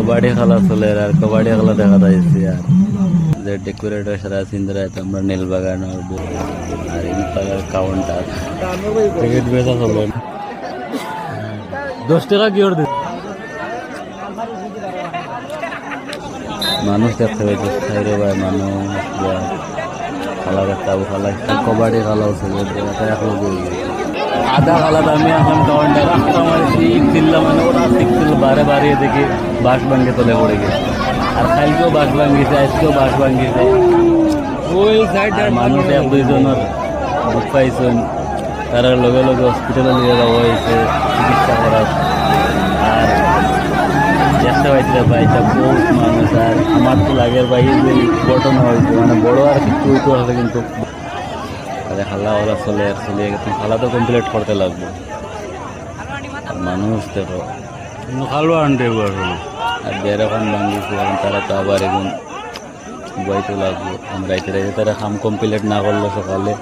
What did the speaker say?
কবাডি খেলা চলে আর কবাডি খেলা দেখা যাচ্ছে আর যে ডেকোরেটর সারা সিন্দরা আমরা নীলবাগান আর ইনপাগার কাউন্টার টিকিট বেচা চলে 10 টাকা কি দিন মানুষ দেখতে পাইছে খাইরে ভাই মানুষ খেলা দেখতে খেলা কবাডি খেলাও চলে আধা খেলাটা আমি এখন কাউন্টার রাস্তা মারছি চিল্লা মানে ওরা শিখছিল বারে বারে দেখি বাঁশ ভাঙ্গে তোলে পড়ে গেছে আর কালকেও বাঁশ ভাঙ্গিছে আজকেও বাঁশ ভাঙ্গিছে ওই সাইড মানুষ এক দুইজনের দুঃখ পাইছেন তারা লগে লগে হসপিটালে নিয়ে যাওয়া হয়েছে চিকিৎসা করার আর দেখতে পাইছে ভাইটা বহুত মানুষ আর আমার তো লাগের বাইরে যে ঘটনা হয়েছে মানে বড় আর কিছু হইতে হবে কিন্তু খালা ওরা চলে গেছে খালা তো কমপ্লিট করতে লাগবে মানুষ দেখো খালো আনতে আর বের এখন ভাঙিয়েছে এখন তারা তো আবার এখন বইতে লাগবে রাইতে তারা কাম কমপ্লিট না করলে সকালে